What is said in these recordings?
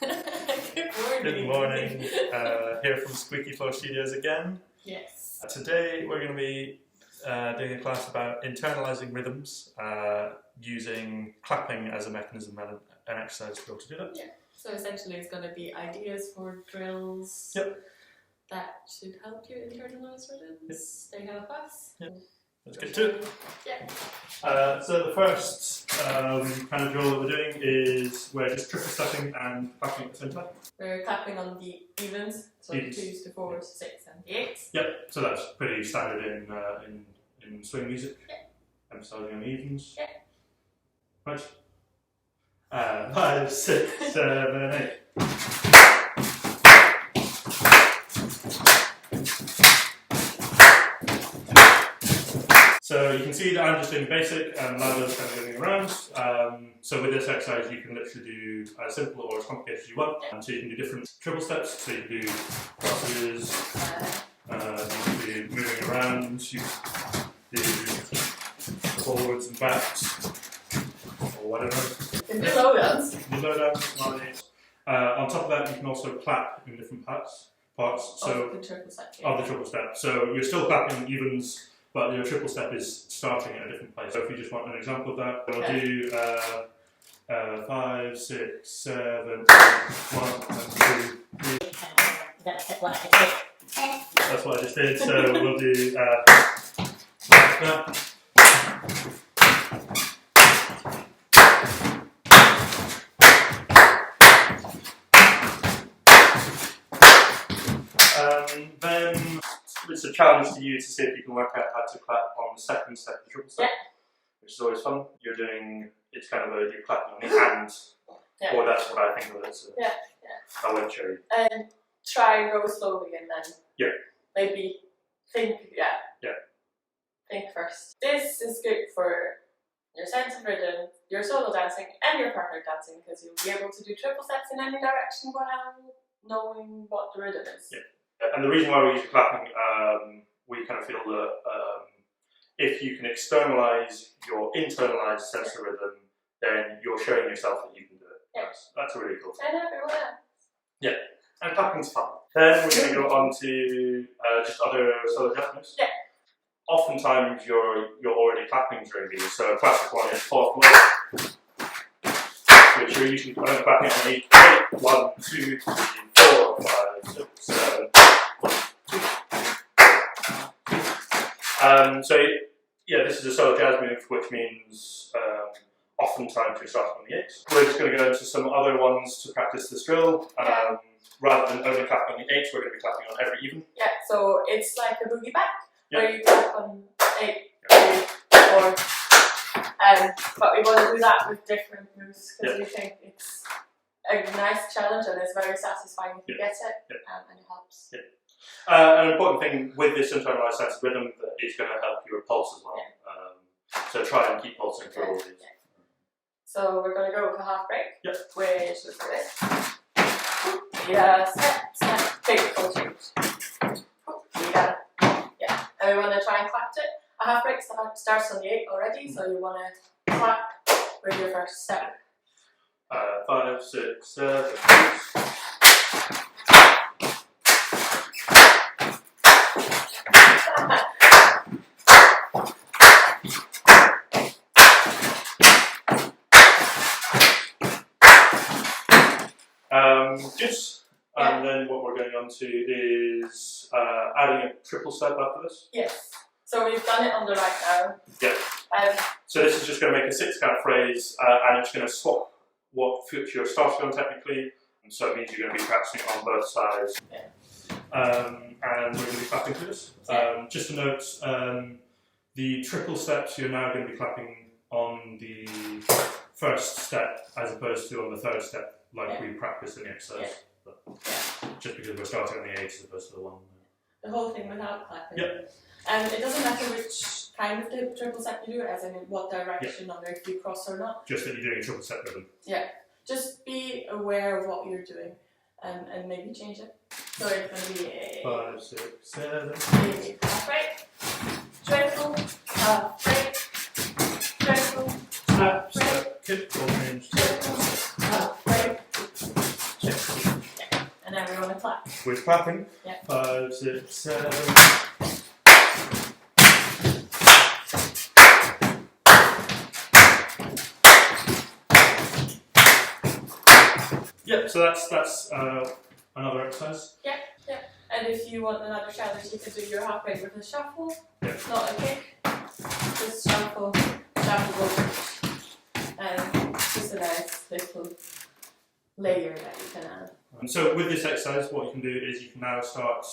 Good morning. Here from Squeaky Floor Studios again. Yes. Today we're going to be doing a class about internalising rhythms using clapping as a mechanism and an exercise to be able to do that. Yeah. So essentially it's going to be ideas for drills that should help you internalise rhythms. They help us. Yep. Let's get to it. Yeah. So the first kind of drill that we're doing is we're just triple stepping and clapping at the same time. We're clapping on the evens, so the 2s, the 4s, 6 and the 8s. Yep, so that's pretty standard in swing music. Yeah. Emphasising on the evens. Yeah. Right. 5, 6, 7, 8. So you can see that I'm just doing basic and Lala's kind of moving around. So with this exercise you can literally do as simple or as complicated as you want. So you can do different triple steps, so you can do crosses, you can do moving around, you can do forwards and backs, or whatever. You can do low downs. You can do low downs, on top of that you can also clap in different parts. So of the triple step. Of the triple step. So you're still clapping evens, but your triple step is starting at a different place. So if you just want an example of that, we'll do 5, 6, 7, 8, 1, 2, 3. That's what I did. That's what I just did. So we'll do that. Then it's a challenge to you to see if you can work out how to clap on the second step, the triple step, which is always fun. You're doing, it's kind of a, you're clapping on the hand, or that's what I think of it. So I won't show you. And try and go slowly and then maybe think, think first. This is good for your sense of rhythm, your solo dancing and your partner dancing, because you'll be able to do triple steps in any direction while knowing what the rhythm is. Yeah. And the reason why we use clapping, we kind of feel that if you can externalise your internalised sense of rhythm, then you're showing yourself that you can do it. Yeah. That's a really cool thing. And everyone else. Yeah, and clapping's fun. Then we're going to go on to just other solo jazz. Yeah. Oftentimes you're already clapping during these. So a classic one is 4th note, which you're usually clapping on 8, 1, 2, 3, 4, 5, 6, 7. So yeah, this is a solo jazz move, which means oftentimes you're starting on the 8th. We're just going to go into some other ones to practice this drill. Rather than only clapping on the 8th, we're going to be clapping on every even. Yeah, so it's like a boogie back, where you clap on 8, 3, 4. But we want to do that with different moves because we think it's a nice challenge and it's very satisfying if you get it, and it helps. An important thing with this internalised sense of rhythm is going to help your pulse as well. So try and keep pulsing through all these. So we're going to go with a half break, which is this. Step, big full change. And we want to try and clap it. A half break starts on the 8 already, so you want to clap with your first step. 5, 6, 7, 8. And then what we're going on to is adding a triple step after this. Yes. So we've done it on the right now. Yeah. So this is just going to make a 6-count phrase, and it's going to swap what foot you're starting on technically. And so it means you're going to be practicing on both sides. And we're going to be clapping through this. Just a note, the triple steps you're now going to be clapping on the first step as opposed to on the third step, like we practiced in the exercise. Just because we're starting on the 8 as opposed to the 1. The whole thing without clapping. And it doesn't matter which kind of triple step you do, as in what direction, or if you cross or not. Just that you're doing a triple step rhythm. Just be aware of what you're doing and maybe change it. So it's going to be a 5, 6, 7. Half break, triple, half break, triple, Snap, step, kick, or change. triple, half break, Yeah. And then we want to clap. We're clapping. Yeah. 5, 6, 7. Yep, so that's another exercise. Yeah. And if you want another challenge, you can do your half break with a shuffle, not a kick. Just shuffle, just a nice little layer that you can add. So with this exercise, what you can do is you can now start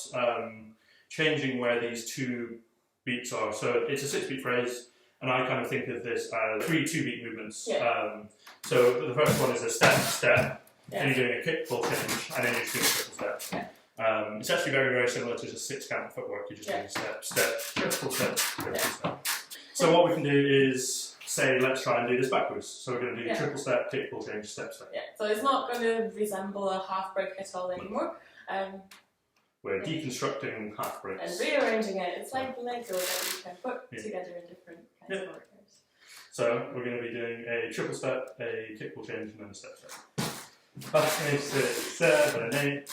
changing where these 2 beats are. So it's a 6-beat phrase, and I kind of think of this as 3 2-beat movements. Yeah. So the first one is a step, step. Yeah. Then you're doing a kick, pull, change, and then you're just doing a triple step. Yeah. It's actually very, very similar to just 6-count footwork. You're just doing step, step, triple step, triple step. So what we can do is say, let's try and do this backwards. So we're going to do triple step, kick, pull, change, step, step. Yeah. So it's not going to resemble a half break at all anymore. We're deconstructing half breaks. And rearranging it. It's like Lego that you can put together in different kinds of orders. So we're going to be doing a triple step, a kick, pull, change, and then a step, step. 5, 6, 7, 8.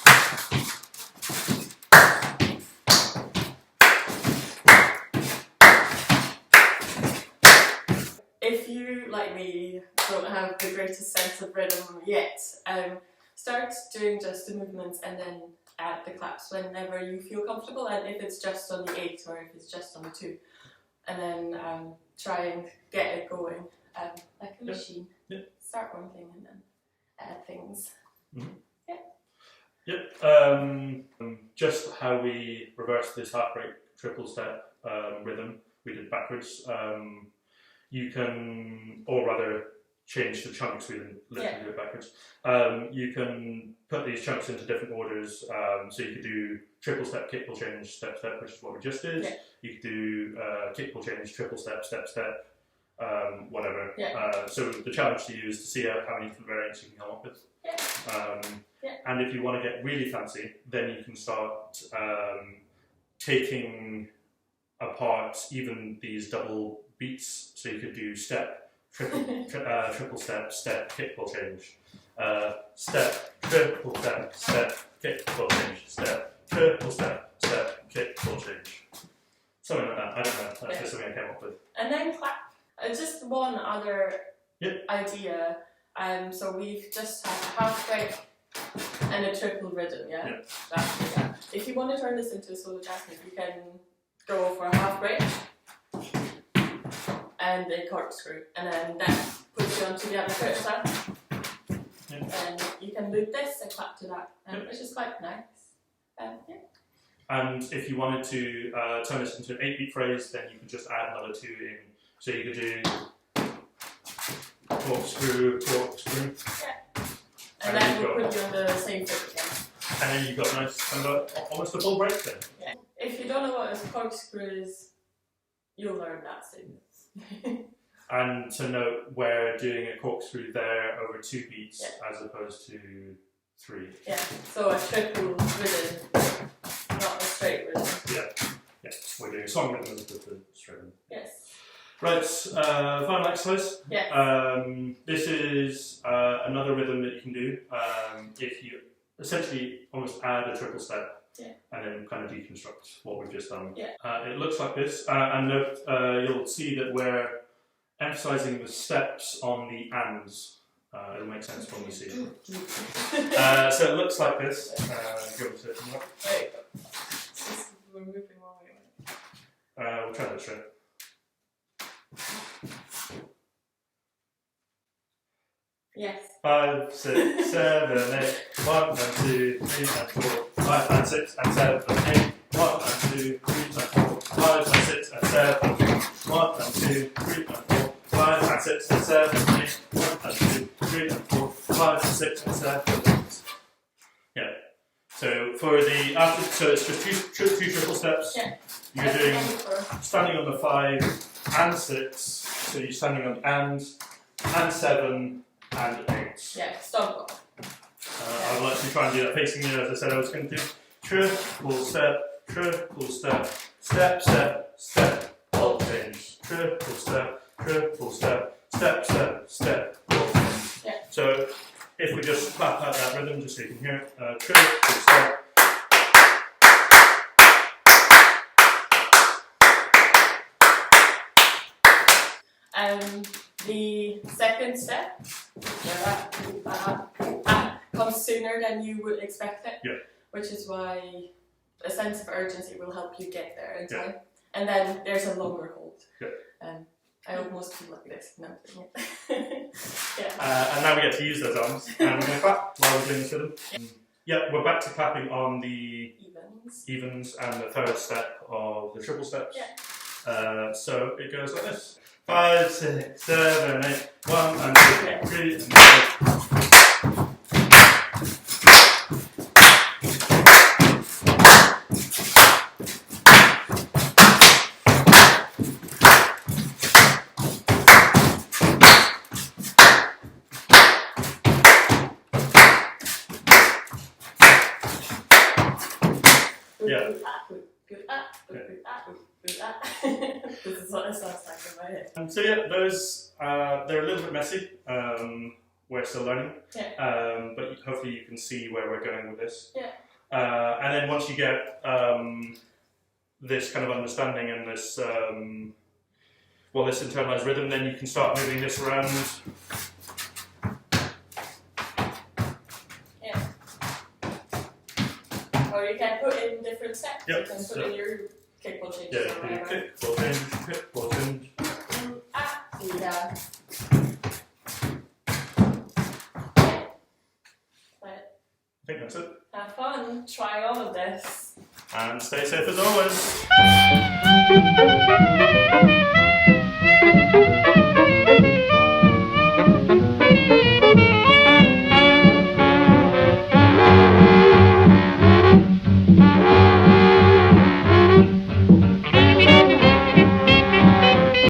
If you, like me, don't have the greatest sense of rhythm yet, start doing just the movements and then add the claps whenever you feel comfortable, and if it's just on the 8 or if it's just on the 2. And then try and get it going like a machine. Start one thing and then add things. Just how we reversed this half break triple step rhythm, we did backwards. You can, or rather, change the chunks. We didn't literally do it backwards. You can put these chunks into different orders. So you could do triple step, kick, pull, change, step, step, which is what we just did. Yeah. You could do kick, pull, change, triple step, step, step, whatever. Yeah. So the challenge to you is to see how many different variants you can come up with. And if you want to get really fancy, then you can start taking apart even these double beats. So you could do step, triple step, step, kick, pull, change. Step, triple step, step, kick, pull, change. Step, triple step, step, kick, pull, change. Something like that. I don't know. That's just something I came up with. And then clap. Just one other idea. So we've just had a half break and a triple rhythm, If you want to turn this into a solo jazz move, you can go for a half break and a corkscrew, and then that puts you onto the other foot step. And you can loop this and clap to that, which is quite nice. And if you wanted to turn this into an 8-beat phrase, then you can just add another 2 in. So you could do corkscrew, corkscrew. And then we'll put you on the same foot again. And then you've got a nice, kind of almost a full break then. Yeah. If you don't know what a corkscrew is, you'll learn that soon. And to note, we're doing a corkscrew there over 2 beats as opposed to 3. Yeah, so a triple rhythm, not a straight rhythm. Yeah, we're doing a song rhythm as opposed to straight rhythm. Yes. Right, final exercise. Yes. This is another rhythm that you can do if you essentially almost add a triple step and then kind of deconstruct what we've just done. It looks like this, and note, you'll see that we're emphasising the steps on the ands. It'll make sense when we see it. So it looks like this. Go to it. Wait, we're moving one way. We'll try that straight. Yes. 5, 6, 7, 8. 1 and 2, 3 and 4. 5 and 6 and 7, 8. 1 and 2, 3 and 4. 5 and 6 and 7. 1 and 2, 3 and 4. 5 and 6 and 7, 8. 1 and 2, 3 and 4. 5 and 6 and 7, 8. Yeah. So for the after, so it's just two triple steps. Yeah. You're doing standing on the 5 and 6. So you're standing on and 7 and 8. Yeah, stop. I would like to try and do that facing you as I said I was going to do. Triple step, step, step, step, pull change. Triple step, step, step, step, pull change. Yeah. So if we just clap out that rhythm, just so you can hear it, trill, full stop. The second step comes sooner than you would expect it, which is why a sense of urgency will help you get there in time. And then there's a longer hold. I almost feel like this now. And now we get to use those arms, and we're going to clap while we're doing this rhythm. We're back to clapping on the evens and the third step of the triple steps. So it goes like this. 5, 6, 7, 8, 1 and 2, 3 and 4. This is what it sounds like in my head. So those they're a little bit messy. We're still learning, but hopefully you can see where we're going with this. And then once you get this kind of understanding and this this internalized rhythm, then you can start moving this around. Or you can put in different steps. You can put in your kickball changes. Kickball change, kickball change. I think that's it. Have fun. Try all of this. And stay safe as always.